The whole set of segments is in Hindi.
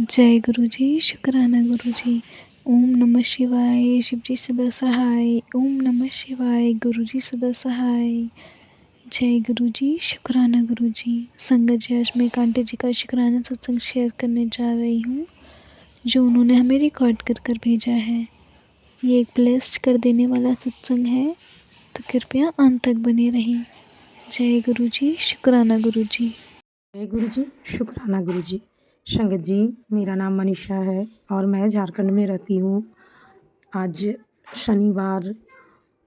जय गुरु जी, शुक्राना गुरु जी। ओम नमः शिवाय, शिव जी सदा सहाय। ओम नमः शिवाय, गुरु जी सदा सहाय। जय गुरु जी, शुक्राना गुरु जी। संगत जी, आज मैं कांटे जी का शुक्राना सत्संग शेयर करने जा रही हूँ, जो उन्होंने हमें रिकॉर्ड कर कर भेजा है। ये एक ब्लेस्ड कर देने वाला सत्संग है, तो कृपया अंत तक बने रहें। जय गुरु जी, शुक्राना गुरु जी। जय गुरु जी, शुक्राना गुरु जी। संगत जी, मेरा नाम मनीषा है और मैं झारखंड में रहती हूँ। आज शनिवार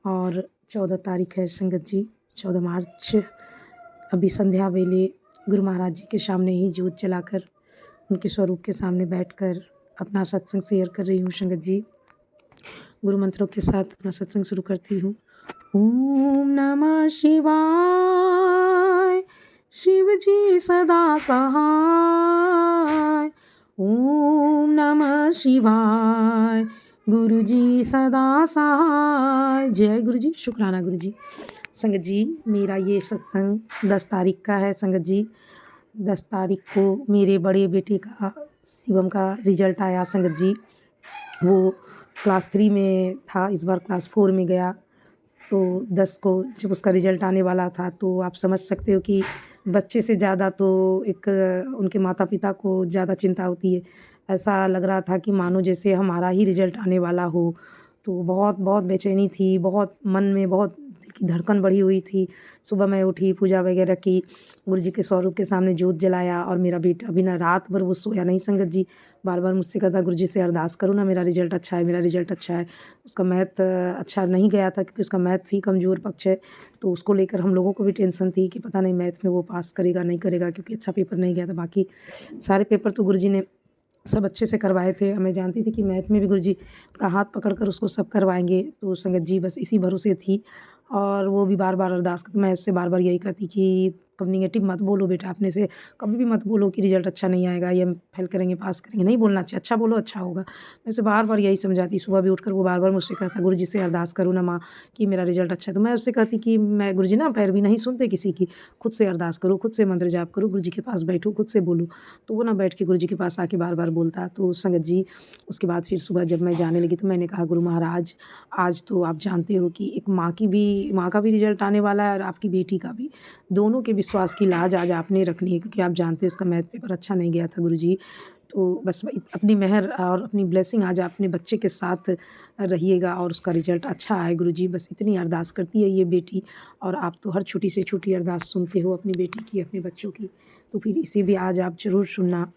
और 14 तारीख है संगत जी, 14 मार्च। अभी संध्या वेले गुरु महाराज जी के सामने ही जोत जलाकर उनके स्वरूप के सामने बैठकर अपना सत्संग शेयर कर रही हूँ संगत जी। गुरु मंत्रों के साथ अपना सत्संग शुरू करती हूँ। ओम नमः शिवाय, शिव जी सदा सहाय। ओम नमः शिवाय, गुरु जी सदा सहाय। जय गुरु जी, शुक्राना गुरु जी। संगत जी, मेरा ये सत्संग 10 तारीख का है संगत जी। 10 तारीख को मेरे बड़े बेटे का शिवम का रिजल्ट आया संगत जी। वो क्लास 3 में था, इस बार क्लास 4 में गया। तो 10 को जब उसका रिजल्ट आने वाला था, तो आप समझ सकते हो कि बच्चे से ज़्यादा तो एक उनके माता-पिता को ज़्यादा चिंता होती है। ऐसा लग रहा था कि मानो जैसे हमारा ही रिजल्ट आने वाला हो। तो बहुत बहुत बेचैनी थी, बहुत मन में बहुत दिल की धड़कन बढ़ी हुई थी। सुबह मैं उठी, पूजा वगैरह की, गुरुजी के स्वरूप के सामने जोत जलाया और मेरा बेटा भी ना रात भर वो सोया नहीं संगत जी। बार-बार मुझसे कहता, गुरुजी से अरदास करो ना, मेरा रिजल्ट अच्छा है, मेरा रिजल्ट अच्छा है। उसका मैथ अच्छा नहीं गया था क्योंकि उसका मैथ ही कमज़ोर पक्ष है। तो उसको लेकर हम लोगों को भी टेंशन थी कि पता नहीं मैथ में वो पास करेगा, नहीं करेगा, क्योंकि अच्छा पेपर नहीं गया था। बाकी सारे पेपर तो गुरुजी ने सब अच्छे से करवाए थे। मैं जानती थी कि मैथ में भी गुरुजी का हाथ पकड़कर उसको सब करवाएँगे। तो संगत जी बस इसी भरोसे थी और वो भी बार-बार अरदास मैं उससे बार-बार यही कहती कि कब नेगेटिव मत बोलो बेटा, अपने से कभी भी मत बोलो कि रिज़ल्ट अच्छा नहीं आएगा, ये हम फेल करेंगे, पास करेंगे, नहीं बोलना चाहिए, अच्छा बोलो अच्छा होगा। मैं उसे बार-बार यही समझाती, सुबह भी उठकर वो बार-बार मुझसे कहता, गुरुजी से अरदास करो ना माँ कि मेरा रिज़ल्ट अच्छा है। तो मैं उससे कहती कि मैं गुरुजी ना पैरवी नहीं सुनते किसी की, खुद से अरदास करो, खुद से मंत्र जाप करो, गुरुजी के पास बैठो, खुद से बोलो। तो वो ना बैठ के गुरुजी के पास आके बार-बार बोलता। तो संगत जी, उसके बाद फिर सुबह जब मैं जाने लगी तो मैंने कहा, गुरु महाराज आज तो आप जानते हो कि एक माँ का भी रिज़ल्ट आने वाला है और आपकी बेटी का भी। दोनों के विश्वास की लाज आज आपने रखनी है, क्योंकि आप जानते हो उसका मैथ पेपर अच्छा नहीं गया था गुरुजी। तो बस अपनी मेहर और अपनी ब्लेसिंग आज अपने बच्चे के साथ रहिएगा और उसका रिज़ल्ट अच्छा आए गुरुजी, बस इतनी अरदास करती है ये बेटी। और आप तो हर छोटी से छोटी अरदास सुनते हो अपनी बेटी की, अपने बच्चों की। तो फिर इसे भी आज आप ज़रूर सुनना।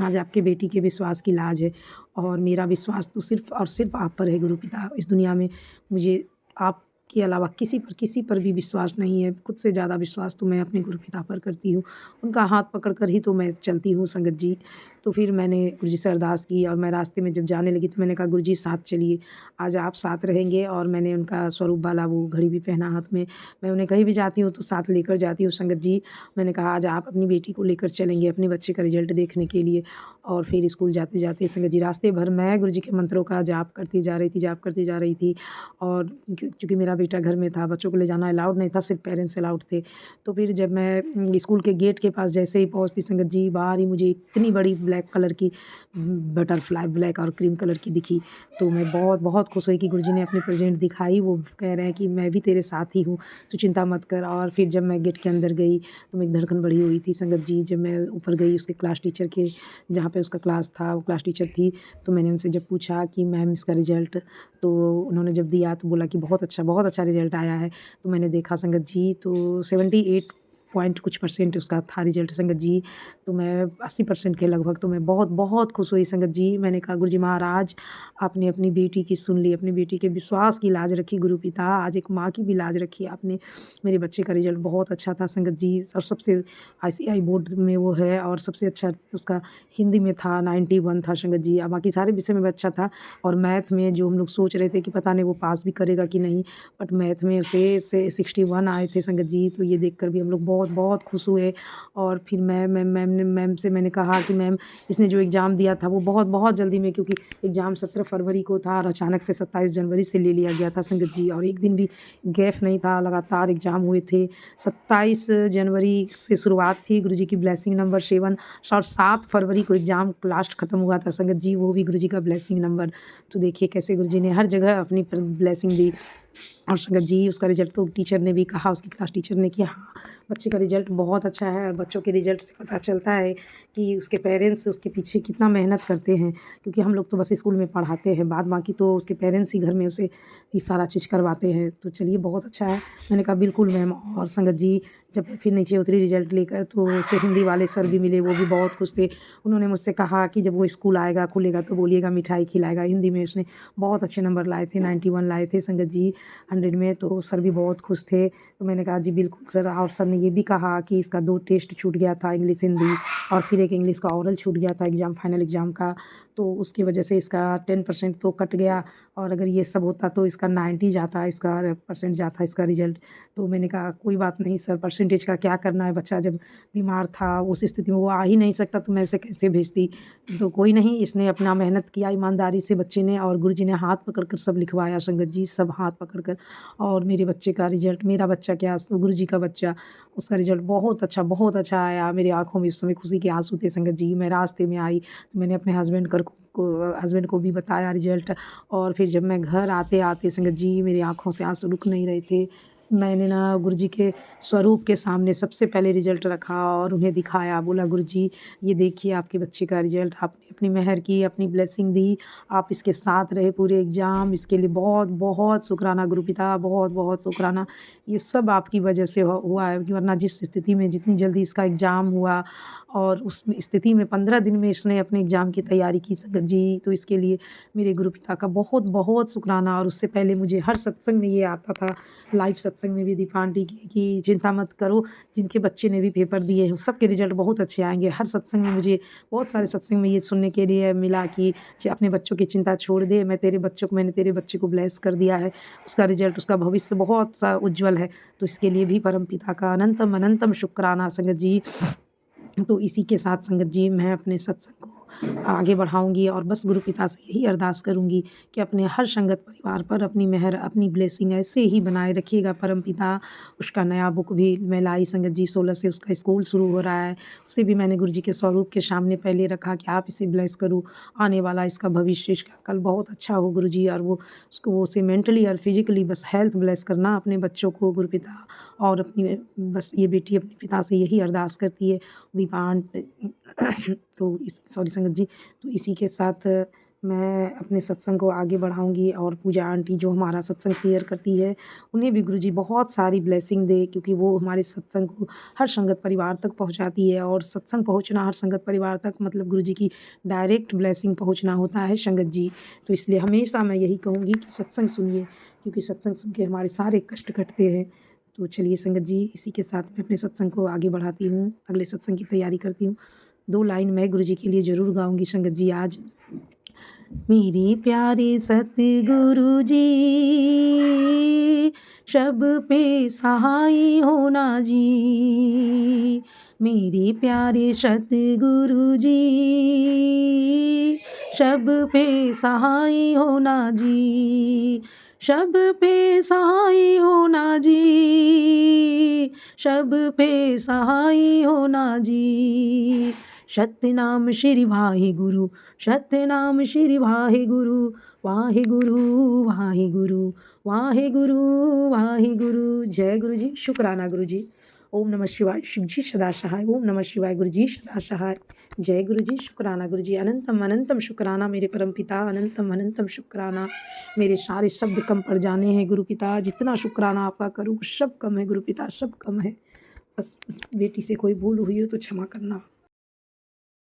आज आपके बेटी के विश्वास की लाज है और मेरा विश्वास तो सिर्फ़ और सिर्फ़ आप पर है गुरु पिता। इस दुनिया में मुझे आपके अलावा किसी पर भी विश्वास नहीं है। खुद से ज़्यादा विश्वास तो मैं अपने गुरु पिता पर करती हूँ। उनका हाथ पकड़ कर ही तो मैं चलती हूँ संगत जी। तो फिर मैंने गुरुजी से अरदास की और मैं रास्ते में जब जाने लगी तो मैंने कहा, गुरुजी साथ चलिए, आज आप साथ रहेंगे। और मैंने उनका स्वरूप वाला वो घड़ी भी पहना हाथ में। मैं उन्हें कहीं भी जाती हूँ तो साथ लेकर जाती हूँ संगत जी। मैंने कहा, आज आप अपनी बेटी को लेकर चलेंगे अपने बच्चे का रिज़ल्ट देखने के लिए। और फिर स्कूल जाते-जाते संगत जी रास्ते भर मैं गुरुजी के मंत्रों का जाप करती जा रही थी, जाप करती जा रही थी। और चूँकि मेरा बेटा घर में था, बच्चों को ले जाना अलाउड नहीं था, सिर्फ़ पेरेंट्स अलाउड थे। तो फिर जब मैं स्कूल के गेट के पास जैसे ही पहुँचती संगत जी, बाहर ही मुझे इतनी बड़ी ब्लैक कलर की बटरफ्लाई ब्लैक और क्रीम कलर की दिखी। तो मैं बहुत बहुत खुश हुई कि गुरुजी ने अपनी प्रेज़ेंट दिखाई। वो कह रहे हैं कि मैं भी तेरे साथ ही हूँ, तू चिंता मत कर। और फिर जब मैं गेट के अंदर गई तो मेरी धड़कन बढ़ी हुई थी संगत जी। जब मैं ऊपर गई उसके क्लास टीचर के, जहाँ पे उसका क्लास था, वो क्लास टीचर थी। तो मैंने उनसे जब पूछा कि मैम इसका रिज़ल्ट, तो उन्होंने जब दिया तो बोला कि बहुत अच्छा रिज़ल्ट आया है। तो मैंने देखा संगत जी तो 78 पॉइंट कुछ परसेंट उसका था रिज़ल्ट संगत जी। तो मैं 80% के लगभग, तो मैं बहुत बहुत खुश हुई संगत जी। मैंने कहा, गुरुजी महाराज आपने अपनी बेटी की सुन ली, अपनी बेटी के विश्वास की लाज रखी गुरु पिता, आज एक माँ की भी लाज रखी आपने। मेरे बच्चे का रिज़ल्ट बहुत अच्छा था संगत जी और सबसे आईसीआई बोर्ड में वो है और सबसे अच्छा उसका हिंदी में था 91 था संगत जी। बाकी सारे विषय में भी अच्छा था। और मैथ में जो हम लोग सोच रहे थे कि पता नहीं वो पास भी करेगा कि नहीं, बट मैथ में उसे 61 आए थे संगत जी। तो ये देखकर भी हम लोग बहुत बहुत बहुत खुश हुए। और फिर मैम से मैंने कहा कि मैम इसने जो एग्ज़ाम दिया था वो बहुत बहुत जल्दी में, क्योंकि एग्ज़ाम 17 फरवरी को था और अचानक से 27 जनवरी से ले लिया गया था संगत जी, और एक दिन भी गैप नहीं था, लगातार एग्ज़ाम हुए थे। 27 जनवरी से शुरुआत थी, गुरुजी की ब्लेसिंग नंबर 7, और 7 फरवरी को एग्ज़ाम लास्ट ख़त्म हुआ था संगत जी, वो भी गुरुजी का ब्लेसिंग नंबर। तो देखिए कैसे गुरुजी ने हर जगह अपनी ब्लेसिंग दी। और संगत जी उसका रिज़ल्ट तो टीचर ने भी कहा, उसकी क्लास टीचर ने, कि हाँ बच्चे का रिज़ल्ट बहुत अच्छा है। और बच्चों के रिज़ल्ट से पता चलता है कि उसके पेरेंट्स उसके पीछे कितना मेहनत करते हैं, क्योंकि हम लोग तो बस स्कूल में पढ़ाते हैं, बाद बाकी तो उसके पेरेंट्स ही घर में उसे ये सारा चीज़ करवाते हैं। तो चलिए बहुत अच्छा है। मैंने कहा बिल्कुल मैम। और संगत जी जब फिर नीचे उतरी रिज़ल्ट लेकर, तो उसके हिंदी वाले सर भी मिले, वो भी बहुत खुश थे। उन्होंने मुझसे कहा कि जब वो स्कूल आएगा खुलेगा तो बोलिएगा मिठाई खिलाएगा। हिंदी में उसने बहुत अच्छे नंबर लाए थे, 91 लाए थे संगत जी 100 में, तो सर भी बहुत खुश थे। तो मैंने कहा जी बिल्कुल सर। और सर ने ये भी कहा कि इसका 2 टेस्ट छूट गया था, इंग्लिश हिंदी, और फिर एक इंग्लिश का ओरल छूट गया था एग्ज़ाम, फाइनल एग्ज़ाम का, तो उसकी वजह से इसका 10% तो कट गया। और अगर ये सब होता तो इसका 90 जाता, इसका परसेंट जाता इसका रिज़ल्ट। तो मैंने कहा कोई बात नहीं सर, परसेंटेज का क्या करना है, बच्चा जब बीमार था उस स्थिति में वो आ ही नहीं सकता तो मैं उसे कैसे भेजती। तो कोई नहीं, इसने अपना मेहनत किया ईमानदारी से बच्चे ने, और गुरुजी ने हाथ पकड़ कर सब लिखवाया संगत जी, सब हाथ पकड़ कर। और मेरे बच्चे का रिज़ल्ट, मेरा बच्चा क्या गुरुजी का बच्चा, उसका रिज़ल्ट बहुत अच्छा आया। मेरी आँखों में उस समय खुशी के आँसू थे संगत जी। मैं रास्ते में आई तो मैंने अपने हस्बैंड को भी बताया रिज़ल्ट। और फिर जब मैं घर आते संगत जी मेरी आँखों से आँसू रुक नहीं रहे थे। मैंने ना गुरुजी के स्वरूप के सामने सबसे पहले रिज़ल्ट रखा और उन्हें दिखाया, बोला गुरुजी ये देखिए आपके बच्चे का रिज़ल्ट, आपने अपनी मेहर की, अपनी ब्लेसिंग दी, आप इसके साथ रहे पूरे एग्ज़ाम, इसके लिए बहुत बहुत शुक्राना गुरुपिता, बहुत बहुत शुक्राना। ये सब आपकी वजह से हुआ है, कि वरना जिस स्थिति में जितनी जल्दी इसका एग्ज़ाम हुआ, और उस स्थिति में 15 दिन में इसने अपने एग्ज़ाम की तैयारी की संगत जी, तो इसके लिए मेरे गुरुपिता का बहुत बहुत शुक्राना। और उससे पहले मुझे हर सत्संग में ये आता था, लाइव सत्संग में भी दीपा आंटी की, कि चिंता मत करो, जिनके बच्चे ने भी पेपर दिए हैं सबके रिज़ल्ट बहुत अच्छे आएँगे। हर सत्संग में मुझे बहुत सारे सत्संग में ये सुनने के लिए मिला कि अपने बच्चों की चिंता छोड़ दे, मैंने तेरे बच्चे को ब्लेस कर दिया है, उसका रिज़ल्ट, उसका भविष्य बहुत सा उज्ज्वल है। तो इसके लिए भी परमपिता का अनंतम अनंतम शुक्राना संगत जी। तो इसी के साथ संगत जी मैं अपने सत्संग को आगे बढ़ाऊँगी, और बस गुरुपिता से यही अरदास करूँगी कि अपने हर संगत परिवार पर अपनी मेहर, अपनी ब्लेसिंग ऐसे ही बनाए रखिएगा परमपिता। उसका नया बुक भी मैं लाई संगत जी, 16 से उसका स्कूल शुरू हो रहा है, उसे भी मैंने गुरुजी के स्वरूप के सामने पहले रखा कि आप इसे ब्लेस करो, आने वाला इसका भविष्य, इसका कल बहुत अच्छा हो गुरुजी। और वो उसे मेंटली और फिजिकली बस हेल्थ ब्लेस करना अपने बच्चों को गुरुपिता। और अपनी बस ये बेटी अपने पिता से यही अरदास करती है, दीपा तो सॉरी संगत जी। तो इसी के साथ मैं अपने सत्संग को आगे बढ़ाऊँगी, और पूजा आंटी जो हमारा सत्संग शेयर करती है, उन्हें भी गुरुजी बहुत सारी ब्लेसिंग दे, क्योंकि वो हमारे सत्संग को हर संगत परिवार तक पहुंचाती है। और सत्संग पहुंचना हर संगत परिवार तक मतलब गुरुजी की डायरेक्ट ब्लेसिंग पहुंचना होता है संगत जी। तो इसलिए हमेशा मैं यही कहूँगी कि सत्संग सुनिए, क्योंकि सत्संग सुन के हमारे सारे कष्ट कटते हैं। तो चलिए संगत जी, इसी के साथ मैं अपने सत्संग को आगे बढ़ाती हूँ, अगले सत्संग की तैयारी करती हूँ। 2 लाइन मैं गुरुजी के लिए ज़रूर गाऊँगी संगत जी आज। मेरे प्यारे सतगुरु जी, सब पे सहाय होना जी। मेरे प्यारे सतगुरु जी, सब पे सहाय होना जी, सब पे सहाय होना जी, सब पे सहाय होना जी। सतनाम श्री वाहिगुरु, सतनाम श्री वाहिगुरु, वाहिगुरु वाहिगुरु, वाहिगुरु वाहिगुरु। जय गुरु जी, शुक्राना गुरु जी। ओम नमः शिवाय, शिव जी सदा सहाय। ओम नमः शिवाय, गुरु जी सदा सहाय। जय गुरु जी, शुक्राना गुरु जी। अनंतम अनंतम शुक्राना मेरे परम पिता, अनंतम अनंतम शुक्राना। मेरे सारे शब्द कम पड़ जाने हैं गुरु पिता, जितना शुक्राना आपका करूँ सब कम है गुरु पिता, सब कम है। बस उस बेटी से कोई भूल हुई हो तो क्षमा करना।